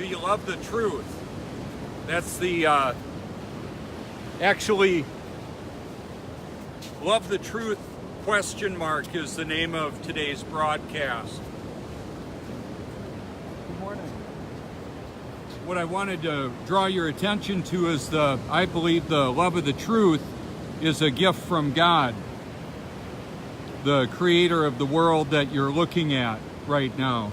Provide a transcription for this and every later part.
Do you love the truth? That's the, actually, Love the Truth ? Is the name of today's broadcast. Good morning. What I wanted to draw your attention to is I believe the love of the truth is a gift from God, the creator of the world that you're looking at right now.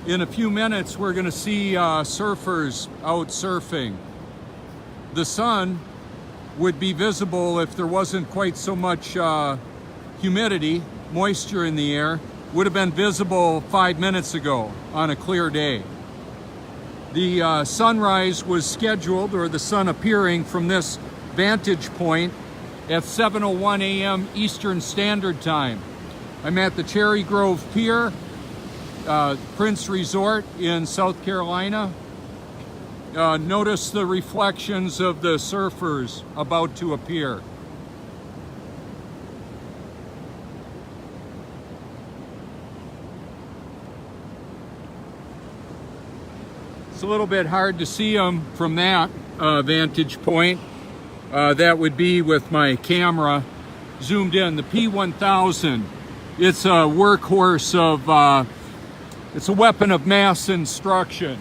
In a few minutes, we're going to see surfers out surfing. The sun would be visible if there wasn't quite so much humidity, moisture in the air. Would have been visible 5 minutes ago on a clear day. The sunrise was scheduled, or the sun appearing from this vantage point, at 7:01 a.m. Eastern Standard Time. I'm at the Cherry Grove Pier, Prince Resort in South Carolina. Notice the reflections of the surfers about to appear. It's a little bit hard to see them from that vantage point. That would be with my camera zoomed in. The P1000, it's a workhorse of, it's a weapon of mass destruction.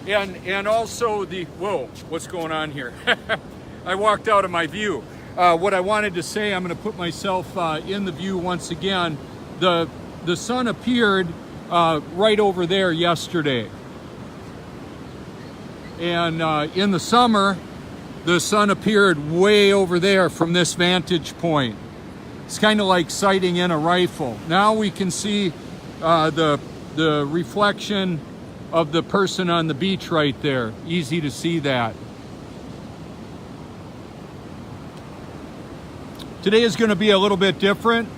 And also whoa, what's going on here? I walked out of my view. What I wanted to say, I'm going to put myself in the view once again. The sun appeared right over there yesterday. And in the summer, the sun appeared way over there from this vantage point. It's kind of like sighting in a rifle. Now we can see the reflection of the person on the beach right there. Easy to see that. Today is going to be a little bit different.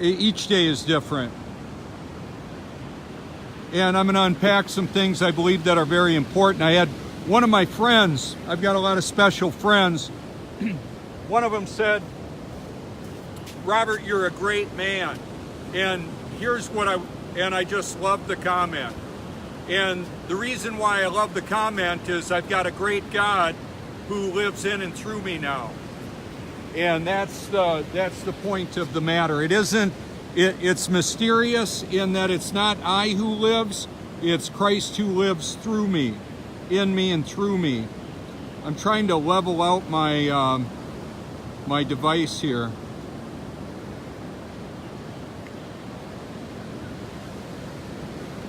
Each day is different. And I'm going to unpack some things I believe that are very important. I had one of my friends, I've got a lot of special friends. One of them said, "Robert, you're a great man." And here's what I just love the comment. And the reason why I love the comment is I've got a great God who lives in and through me now. And that's the point of the matter. It's mysterious in that it's not I who lives, it's Christ who lives through me, in me and through me. I'm trying to level out my my device here.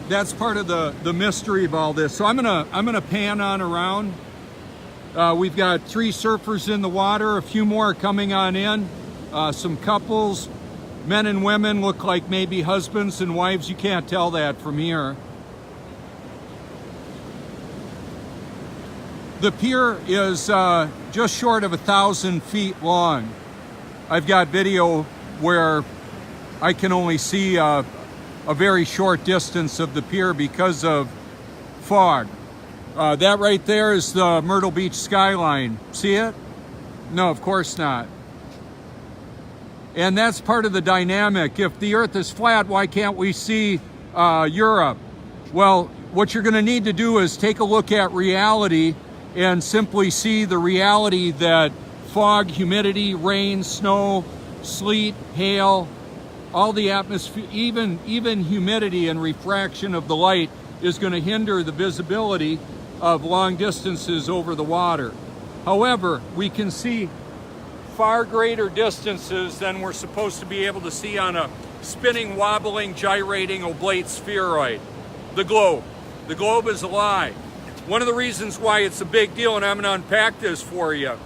That's part of the mystery of all this. So I'm gonna pan on around. We've got 3 surfers in the water, a few more coming on in. Some couples, men and women, look like maybe husbands and wives. You can't tell that from here. The pier is just short of 1,000 feet long. I've got video where I can only see a very short distance of the pier because of fog. That right there is the Myrtle Beach skyline. See it? No, of course not. And that's part of the dynamic. If the earth is flat, why can't we see Europe? Well, what you're going to need to do is take a look at reality and simply see the reality that fog, humidity, rain, snow, sleet, hail, all the atmosphere, even humidity and refraction of the light is going to hinder the visibility of long distances over the water. However, we can see far greater distances than we're supposed to be able to see on a spinning, wobbling, gyrating oblate spheroid. The globe. The globe is alive. One of the reasons why it's a big deal, and I'm going to unpack this for you,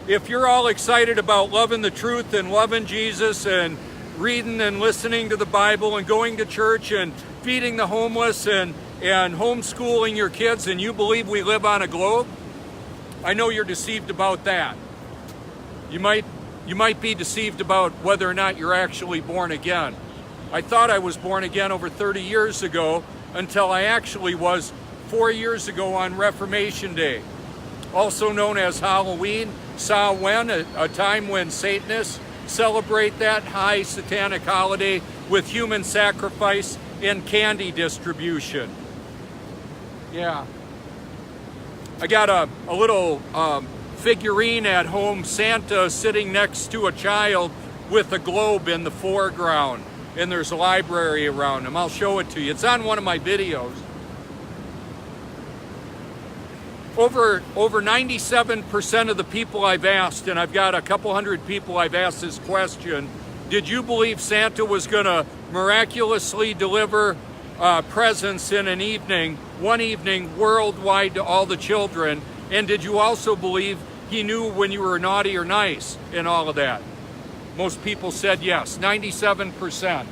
if you're all excited about loving the truth and loving Jesus and reading and listening to the Bible and going to church and feeding the homeless and homeschooling your kids, and you believe we live on a globe, I know you're deceived about that. You might be deceived about whether or not you're actually born again. I thought I was born again over 30 years ago until I actually was 4 years ago on Reformation Day, also known as Halloween, Samhain, a time when Satanists celebrate that high satanic holiday with human sacrifice and candy distribution. Yeah. I got a little figurine at home, Santa sitting next to a child with a globe in the foreground, and there's a library around him. I'll show it to you. It's on one of my videos. Over 97% of the people I've asked, and I've got a couple hundred people I've asked this question, did you believe Santa was going to miraculously deliver presents in one evening, worldwide to all the children? And did you also believe he knew when you were naughty or nice and all of that? Most people said yes, 97%.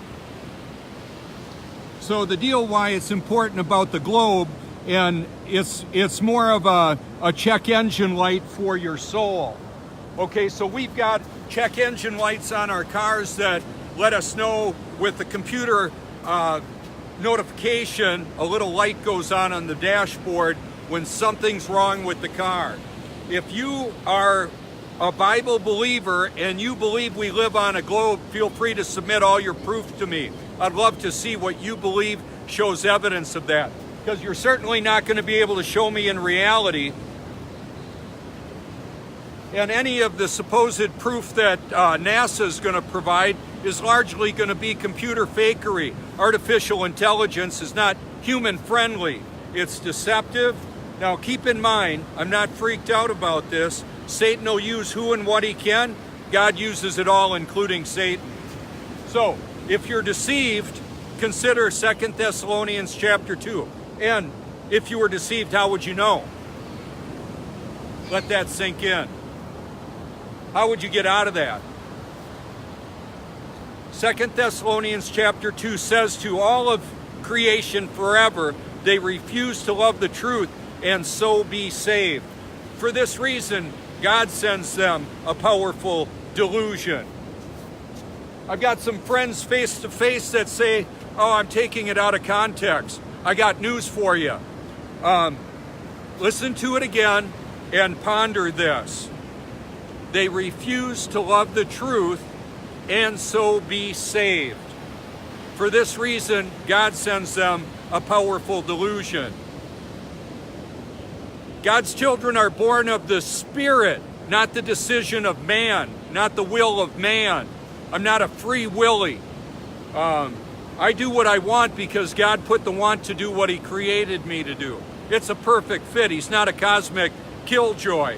So the deal why it's important about the globe, and it's more of a check engine light for your soul. Okay, so we've got check engine lights on our cars that let us know with the computer notification, a little light goes on the dashboard when something's wrong with the car. If you are a Bible believer and you believe we live on a globe, feel free to submit all your proof to me. I'd love to see what you believe shows evidence of that, because you're certainly not going to be able to show me in reality. And any of the supposed proof that NASA is going to provide is largely going to be computer fakery. Artificial intelligence is not human friendly. It's deceptive. Now keep in mind, I'm not freaked out about this. Satan will use who and what he can. God uses it all, including Satan. So if you're deceived, consider 2 Thessalonians chapter 2. And if you were deceived, how would you know? Let that sink in. How would you get out of that? 2 Thessalonians chapter 2 says, to all of creation forever, they refuse to love the truth and so be saved. For this reason, God sends them a powerful delusion. I've got some friends face to face that say, oh, I'm taking it out of context. I got news for you. Listen to it again and ponder this. They refuse to love the truth and so be saved. For this reason, God sends them a powerful delusion. God's children are born of the Spirit, not the decision of man, not the will of man. I'm not a free willy. I do what I want because God put the want to do what he created me to do. It's a perfect fit. He's not a cosmic killjoy.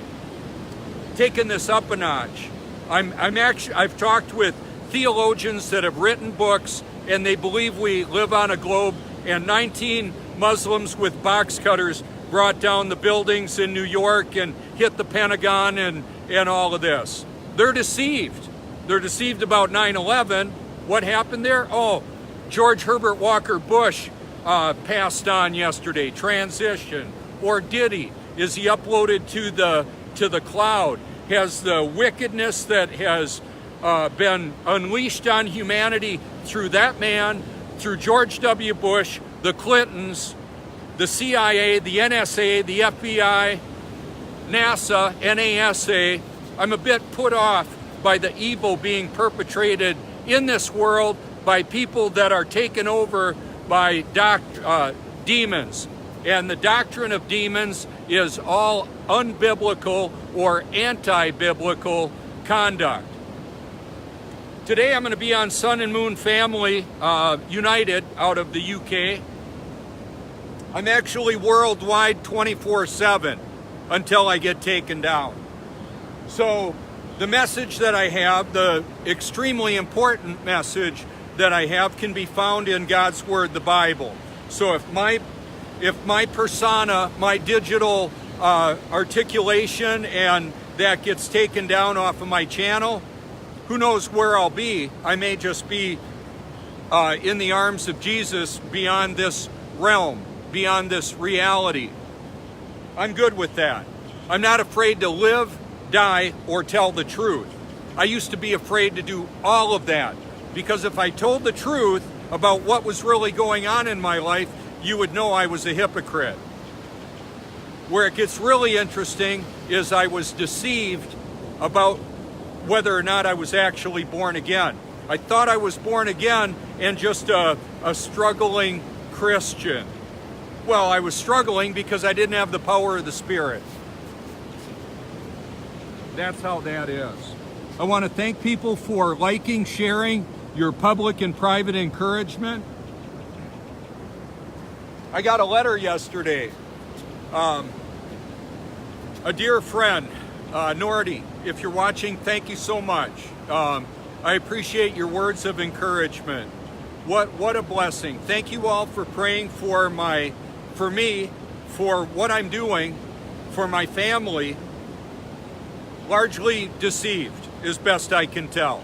Taking this up a notch. I've talked with theologians that have written books and they believe we live on a globe, and 19 Muslims with box cutters brought down the buildings in New York and hit the Pentagon and all of this. They're deceived. They're deceived about 9/11. What happened there? Oh, George Herbert Walker Bush passed on yesterday, transition. Or did he? Is he uploaded to the cloud? Has the wickedness that has been unleashed on humanity through that man, through George W. Bush, the Clintons, the CIA, the NSA, the FBI, NASA, NASA, I'm a bit put off by the evil being perpetrated in this world by people that are taken over by demons. And the doctrine of demons is all unbiblical or anti-biblical conduct. Today I'm going to be on Sun and Moon Family United out of the UK. I'm actually worldwide 24/7 until I get taken down. So the message that I have, the extremely important message that I have, can be found in God's Word, the Bible. So if my persona, my digital articulation, and that gets taken down off of my channel, who knows where I'll be. I may just be in the arms of Jesus beyond this realm, beyond this reality. I'm good with that. I'm not afraid to live, die, or tell the truth. I used to be afraid to do all of that, because if I told the truth about what was really going on in my life, you would know I was a hypocrite. Where it gets really interesting is I was deceived about whether or not I was actually born again. I thought I was born again and just a struggling Christian. Well, I was struggling because I didn't have the power of the Spirit. That's how that is. I want to thank people for liking, sharing your public and private encouragement. I got a letter yesterday. A dear friend, Nordy, if you're watching, thank you so much. I appreciate your words of encouragement. What a blessing. Thank you all for praying for me, for what I'm doing, for my family. Largely deceived, as best I can tell.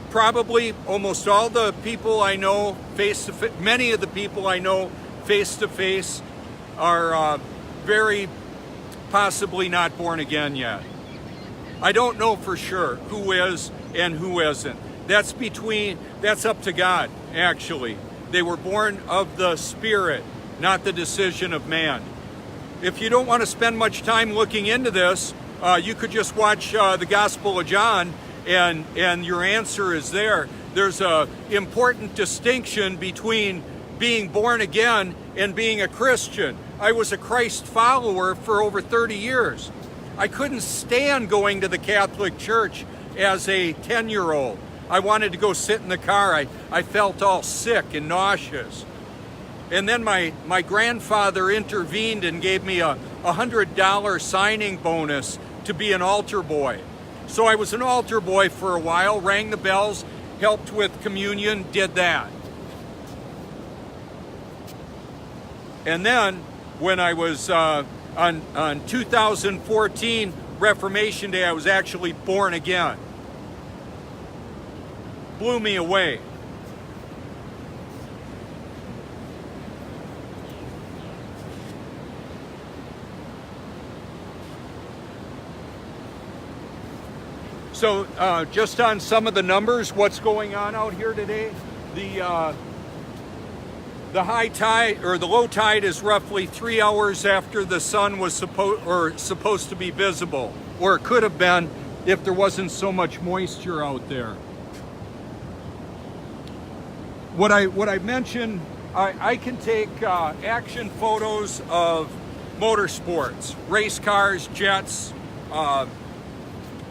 Probably almost all the people I know many of the people I know face to face are very possibly not born again yet. I don't know for sure who is and who isn't. That's up to God, actually. They were born of the Spirit, not the decision of man. If you don't want to spend much time looking into this, you could just watch the Gospel of John, and your answer is there. There's an important distinction between being born again and being a Christian. I was a Christ follower for over 30 years. I couldn't stand going to the Catholic Church as a 10-year-old. I wanted to go sit in the car. I felt all sick and nauseous. And then my grandfather intervened and gave me a $100 signing bonus to be an altar boy. So I was an altar boy for a while, rang the bells, helped with communion, did that. And then when I was on 2014 Reformation Day, I was actually born again. Blew me away. So just on some of the numbers, what's going on out here today? The high tide or the low tide is roughly 3 hours after the sun was supposed to be visible, or it could have been if there wasn't so much moisture out there. What I mentioned, I can take action photos of motorsports, race cars, jets,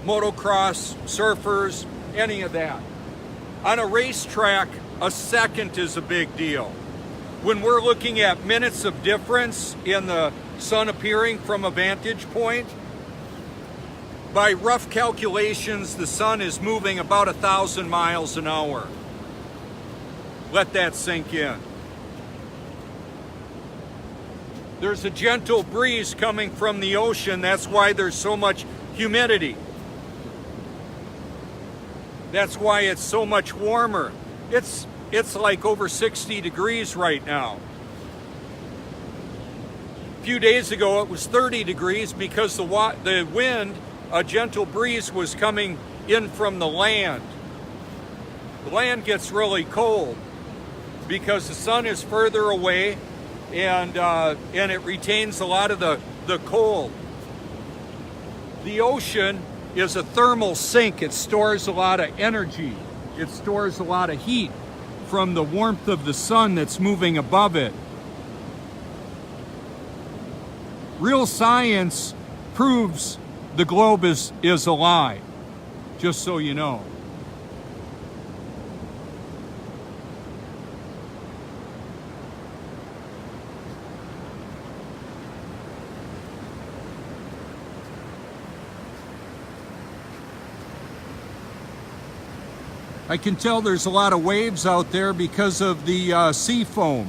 motocross, surfers, any of that. On a racetrack, a second is a big deal. When we're looking at minutes of difference in the sun appearing from a vantage point, by rough calculations, the sun is moving about 1,000 miles an hour. Let that sink in. There's a gentle breeze coming from the ocean. That's why there's so much humidity. That's why it's so much warmer. It's like over 60 degrees right now. A few days ago it was 30 degrees because the wind, a gentle breeze, was coming in from the land. The land gets really cold because the sun is further away and it retains a lot of the cold. The ocean is a thermal sink. It stores a lot of energy. It stores a lot of heat from the warmth of the sun that's moving above it. Real science proves the globe is a lie, just so you know. I can tell there's a lot of waves out there because of the sea foam.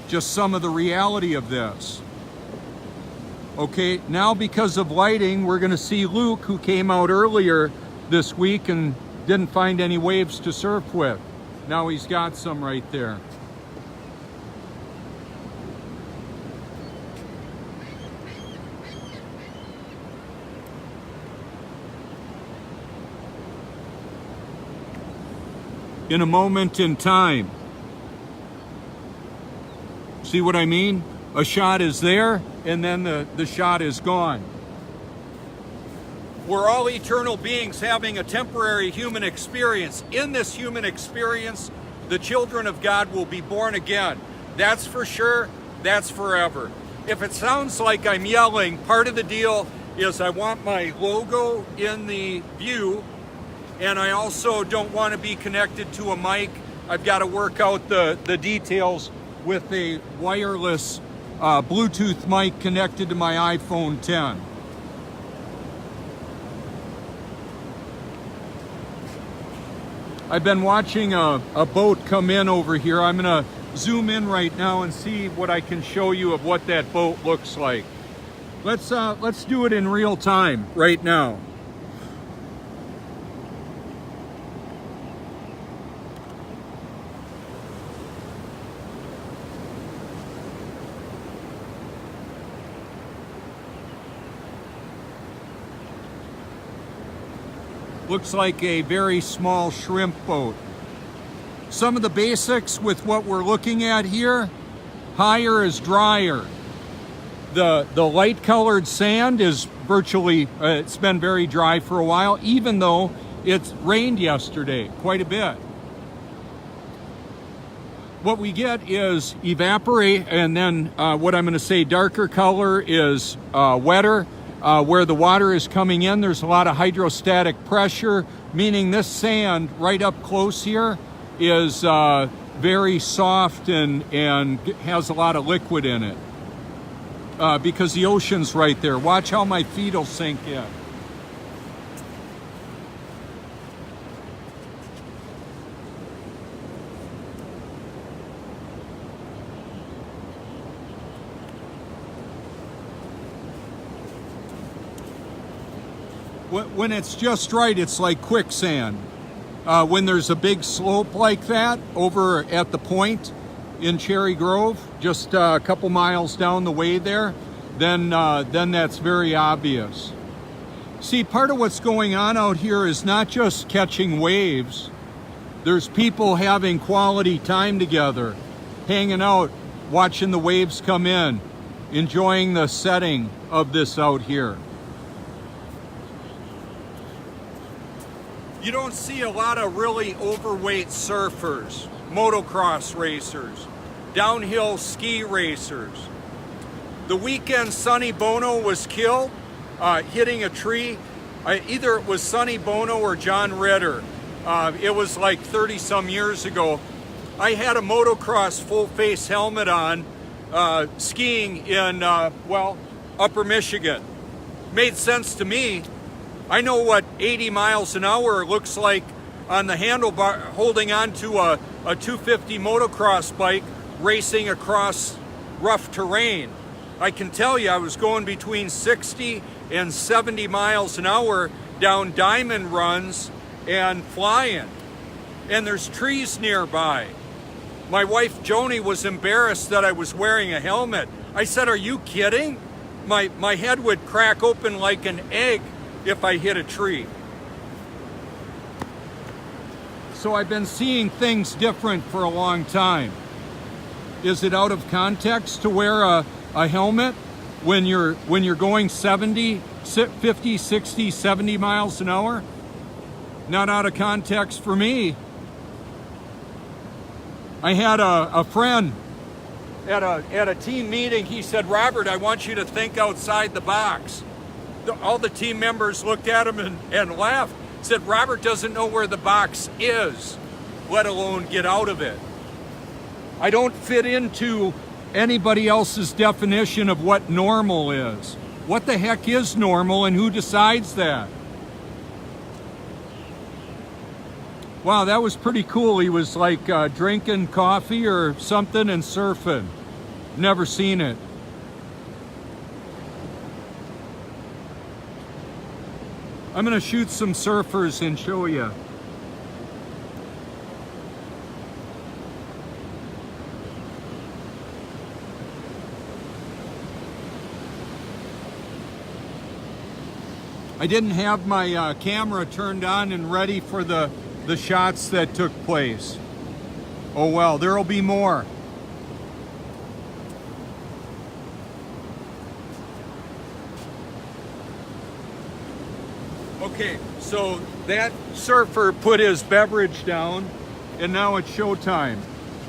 Just some of the reality of this. Okay, now because of lighting, we're going to see Luke, who came out earlier this week and didn't find any waves to surf with. Now he's got some right there. In a moment in time. See what I mean? A shot is there, and then the shot is gone. We're all eternal beings having a temporary human experience. In this human experience, the children of God will be born again. That's for sure, that's forever. If it sounds like I'm yelling, part of the deal is I want my logo in the view, and I also don't want to be connected to a mic. I've got to work out the details with a wireless Bluetooth mic connected to my iPhone 10. I've been watching a boat come in over here. I'm gonna zoom in right now and see what I can show you of what that boat looks like. Let's do it in real time right now. Looks like a very small shrimp boat. Some of the basics with what we're looking at here: higher is drier. The light colored sand is virtually, it's been very dry for a while, even though it's rained yesterday quite a bit. What we get is evaporate, and then what I'm going to say darker color is wetter. Where the water is coming in, there's a lot of hydrostatic pressure, meaning this sand right up close here is very soft and has a lot of liquid in it because the ocean's right there. Watch how my feet will sink in. When it's just right, it's like quicksand. When there's a big slope like that over at the point in Cherry Grove, just a couple miles down the way there, then that's very obvious. See, part of what's going on out here is not just catching waves. There's people having quality time together, hanging out, watching the waves come in, enjoying the setting of this out here. You don't see a lot of really overweight surfers, motocross racers, downhill ski racers. The weekend Sonny Bono was killed hitting a tree. Either it was Sonny Bono or John Ritter. It was like 30 some years ago. I had a motocross full face helmet on skiing in, Upper Michigan. Made sense to me. I know what 80 miles an hour looks like on the handlebar, holding onto a 250 motocross bike racing across rough terrain. I can tell you I was going between 60 and 70 miles an hour down diamond runs and flying. And there's trees nearby. My wife Joni was embarrassed that I was wearing a helmet. I said, "Are you kidding? My head would crack open like an egg if I hit a tree." So I've been seeing things different for a long time. Is it out of context to wear a helmet when you're going 70, 50, 60, 70 miles an hour? Not out of context for me. I had a friend at a team meeting. He said, "Robert, I want you to think outside the box." All the team members looked at him and laughed. Said, "Robert doesn't know where the box is, let alone get out of it." I don't fit into anybody else's definition of what normal is. What the heck is normal and who decides that? Wow, that was pretty cool. He was like drinking coffee or something and surfing. Never seen it. I'm gonna shoot some surfers and show you. I didn't have my camera turned on and ready for the shots that took place. Oh well, there'll be more. Okay, so that surfer put his beverage down, and now it's showtime.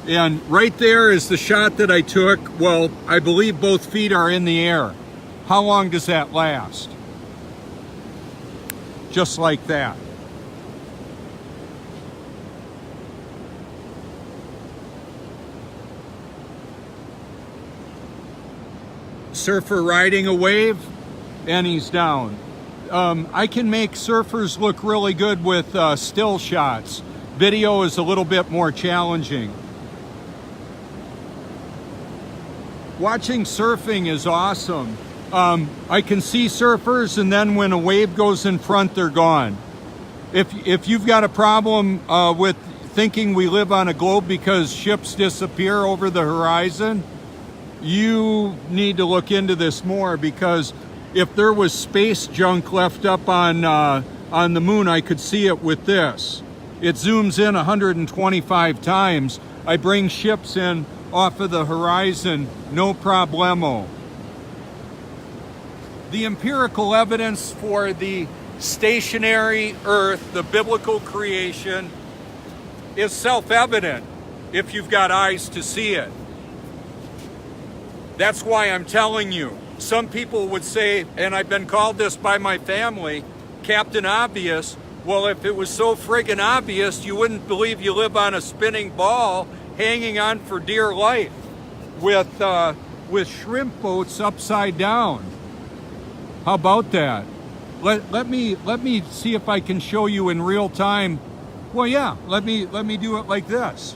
And right there is the shot that I took. Well, I believe both feet are in the air. How long does that last? Just like that. Surfer riding a wave, and he's down. I can make surfers look really good with still shots. Video is a little bit more challenging. Watching surfing is awesome. I can see surfers, and then when a wave goes in front, they're gone. If you've got a problem with thinking we live on a globe because ships disappear over the horizon, you need to look into this more, because if there was space junk left up on the moon, I could see it with this. It zooms in 125 times. I bring ships in off of the horizon, no problemo. The empirical evidence for the stationary Earth, the biblical creation, is self-evident if you've got eyes to see it. That's why I'm telling you. Some people would say, and I've been called this by my family, Captain Obvious. Well, if it was so friggin' obvious, you wouldn't believe you live on a spinning ball hanging on for dear life with shrimp boats upside down. How about that? Let me see if I can show you in real time. Well, yeah, let me do it like this.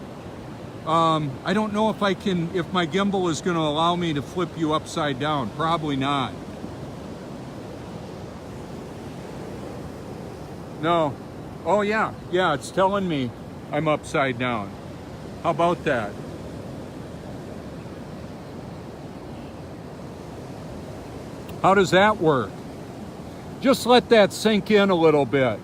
I don't know if if my gimbal is going to allow me to flip you upside down. Probably not. No. Oh yeah, it's telling me I'm upside down. How about that? How does that work? Just let that sink in a little bit.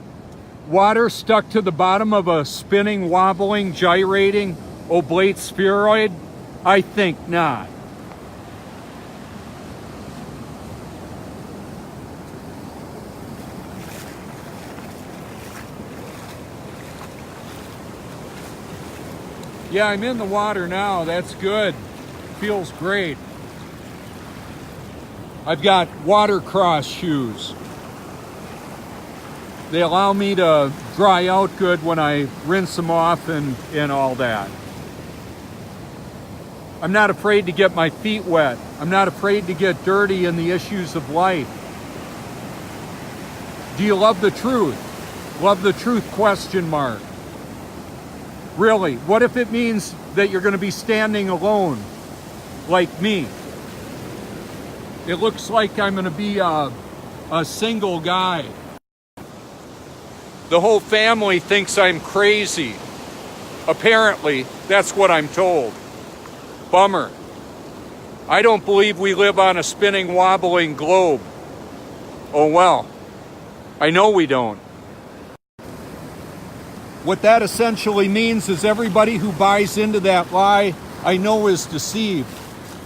Water stuck to the bottom of a spinning, wobbling, gyrating oblate spheroid? I think not. Yeah, I'm in the water now. That's good. Feels great. I've got watercross shoes. They allow me to dry out good when I rinse them off and all that. I'm not afraid to get my feet wet. I'm not afraid to get dirty in the issues of life. Do you love the truth? Love the truth, question mark. Really, what if it means that you're going to be standing alone, like me? It looks like I'm going to be a single guy. The whole family thinks I'm crazy. Apparently, that's what I'm told. Bummer. I don't believe we live on a spinning, wobbling globe. Oh well. I know we don't. What that essentially means is everybody who buys into that lie, I know, is deceived.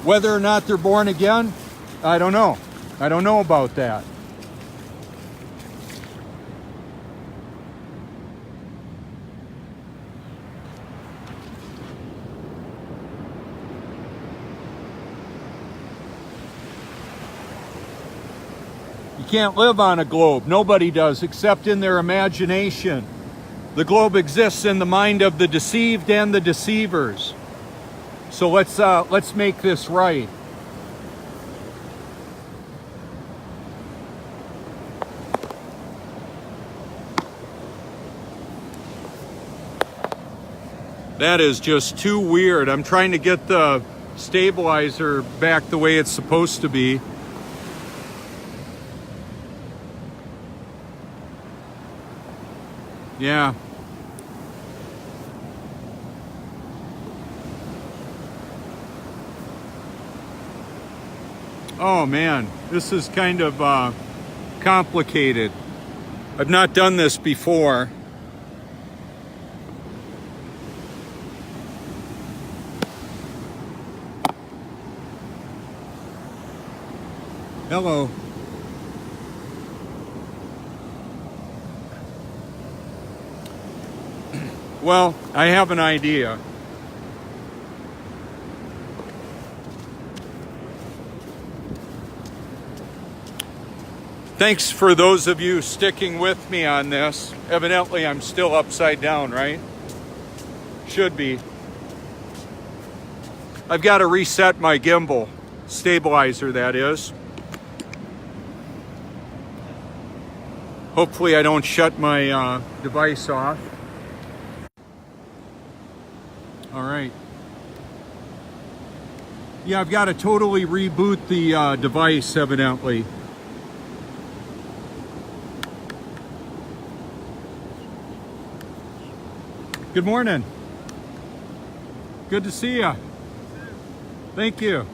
Whether or not they're born again, I don't know. I don't know about that. You can't live on a globe. Nobody does, except in their imagination. The globe exists in the mind of the deceived and the deceivers. So let's make this right. That is just too weird. I'm trying to get the stabilizer back the way it's supposed to be. Yeah. Oh man, this is kind of complicated. I've not done this before. Hello. Well, I have an idea. Thanks for those of you sticking with me on this. Evidently, I'm still upside down, right? Should be. I've got to reset my gimbal, stabilizer that is. Hopefully I don't shut my device off. All right. Yeah, I've got to totally reboot the device, evidently. Good morning. Good to see you. Thank you.